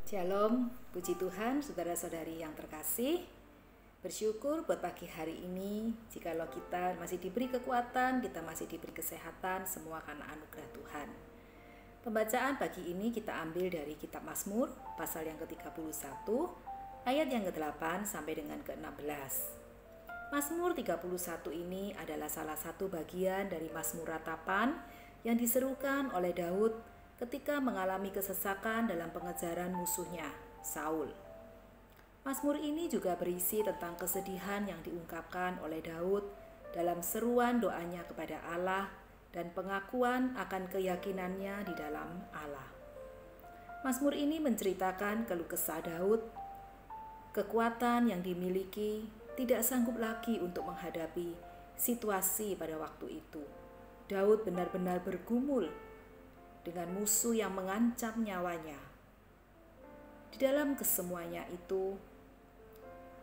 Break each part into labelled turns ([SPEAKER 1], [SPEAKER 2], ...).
[SPEAKER 1] Shalom, puji Tuhan, saudara-saudari yang terkasih. Bersyukur buat pagi hari ini, jikalau kita masih diberi kekuatan, kita masih diberi kesehatan, semua karena anugerah Tuhan. Pembacaan pagi ini kita ambil dari kitab Mazmur, pasal yang ke-31, ayat yang ke-8 sampai dengan ke-16. Mazmur 31 ini adalah salah satu bagian dari Mazmur Ratapan yang diserukan oleh Daud ketika mengalami kesesakan dalam pengejaran musuhnya, Saul. Mazmur ini juga berisi tentang kesedihan yang diungkapkan oleh Daud dalam seruan doanya kepada Allah dan pengakuan akan keyakinannya di dalam Allah. Mazmur ini menceritakan keluh kesah Daud, kekuatan yang dimiliki tidak sanggup lagi untuk menghadapi situasi pada waktu itu. Daud benar-benar bergumul dengan musuh yang mengancam nyawanya. Di dalam kesemuanya itu,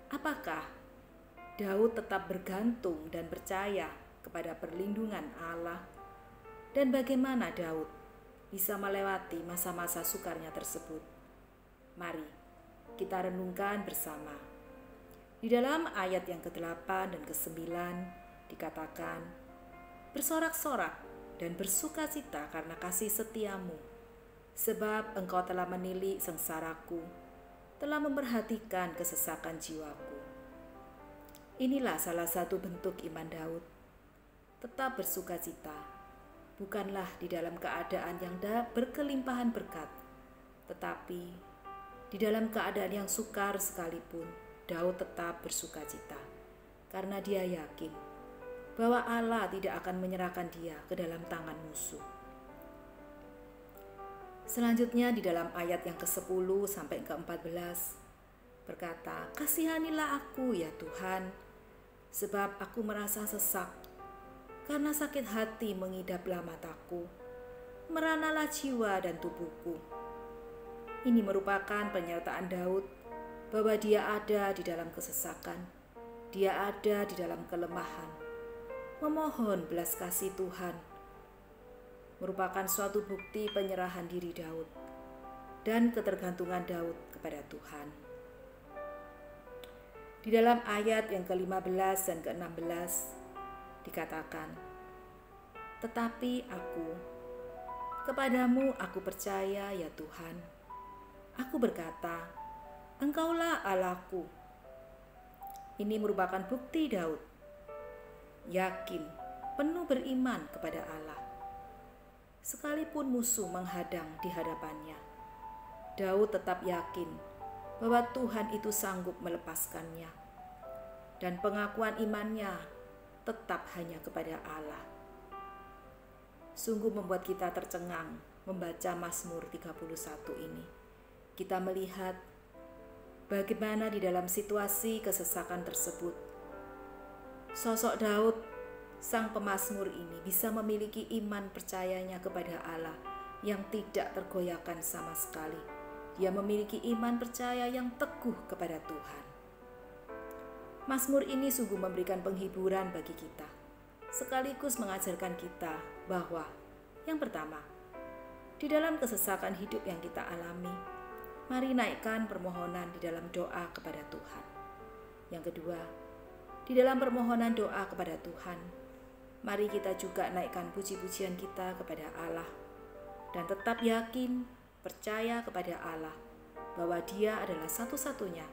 [SPEAKER 1] apakah Daud tetap bergantung dan percaya kepada perlindungan Allah? Dan bagaimana Daud bisa melewati masa-masa sukarnya tersebut? Mari kita renungkan bersama. Di dalam ayat yang ke-8 dan ke-9 dikatakan, "Bersorak-sorak dan bersukacita karena kasih setiamu, sebab engkau telah menilik sengsaraku, telah memperhatikan kesesakan jiwaku." Inilah salah satu bentuk iman Daud. Tetap bersukacita, bukanlah di dalam keadaan yang berkelimpahan berkat, tetapi di dalam keadaan yang sukar sekalipun, Daud tetap bersukacita, karena dia yakin bahwa Allah tidak akan menyerahkan dia ke dalam tangan musuh. Selanjutnya di dalam ayat yang ke-10 sampai ke-14 berkata, "Kasihanilah aku ya Tuhan, sebab aku merasa sesak, karena sakit hati mengidaplah mataku, meranalah jiwa dan tubuhku." Ini merupakan pernyataan Daud bahwa dia ada di dalam kesesakan, dia ada di dalam kelemahan. Memohon belas kasih Tuhan merupakan suatu bukti penyerahan diri Daud dan ketergantungan Daud kepada Tuhan. Di dalam ayat yang ke-15 dan ke-16 dikatakan, "Tetapi kepadamu aku percaya ya Tuhan. Aku berkata, Engkaulah Allahku." Ini merupakan bukti Daud yakin, penuh beriman kepada Allah. Sekalipun musuh menghadang di hadapannya, Daud tetap yakin bahwa Tuhan itu sanggup melepaskannya. Dan pengakuan imannya tetap hanya kepada Allah. Sungguh membuat kita tercengang membaca Mazmur 31 ini. Kita melihat bagaimana di dalam situasi kesesakan tersebut, sosok Daud, sang pemazmur ini bisa memiliki iman percayanya kepada Allah yang tidak tergoyahkan sama sekali. Dia memiliki iman percaya yang teguh kepada Tuhan. Mazmur ini sungguh memberikan penghiburan bagi kita, sekaligus mengajarkan kita bahwa yang pertama, di dalam kesesakan hidup yang kita alami, mari naikkan permohonan di dalam doa kepada Tuhan. Yang kedua, di dalam permohonan doa kepada Tuhan, mari kita juga naikkan puji-pujian kita kepada Allah dan tetap yakin, percaya kepada Allah bahwa Dia adalah satu-satunya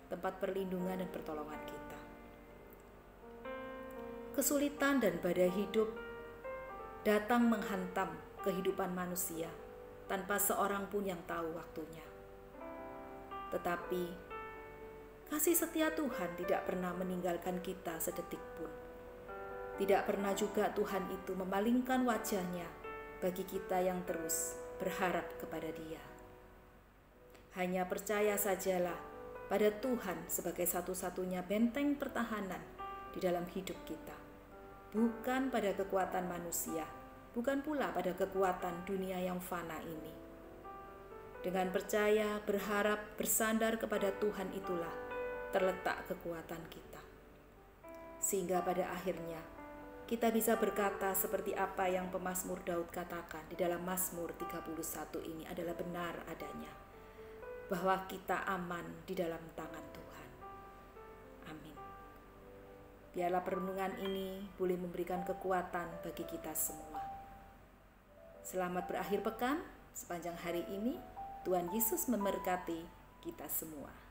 [SPEAKER 1] tempat perlindungan dan pertolongan kita. Kesulitan dan badai hidup datang menghantam kehidupan manusia tanpa seorang pun yang tahu waktunya. Tetapi kasih setia Tuhan tidak pernah meninggalkan kita sedetik pun. Tidak pernah juga Tuhan itu memalingkan wajahnya bagi kita yang terus berharap kepada Dia. Hanya percaya sajalah pada Tuhan sebagai satu-satunya benteng pertahanan di dalam hidup kita. Bukan pada kekuatan manusia, bukan pula pada kekuatan dunia yang fana ini. Dengan percaya, berharap, bersandar kepada Tuhan itulah terletak kekuatan kita. Sehingga pada akhirnya kita bisa berkata seperti apa yang pemazmur Daud katakan di dalam Mazmur 31 ini adalah benar adanya. bahwa kita aman di dalam tangan Tuhan. Amin. Biarlah perenungan ini boleh memberikan kekuatan bagi kita semua. Selamat berakhir pekan. Sepanjang hari ini Tuhan Yesus memberkati kita semua.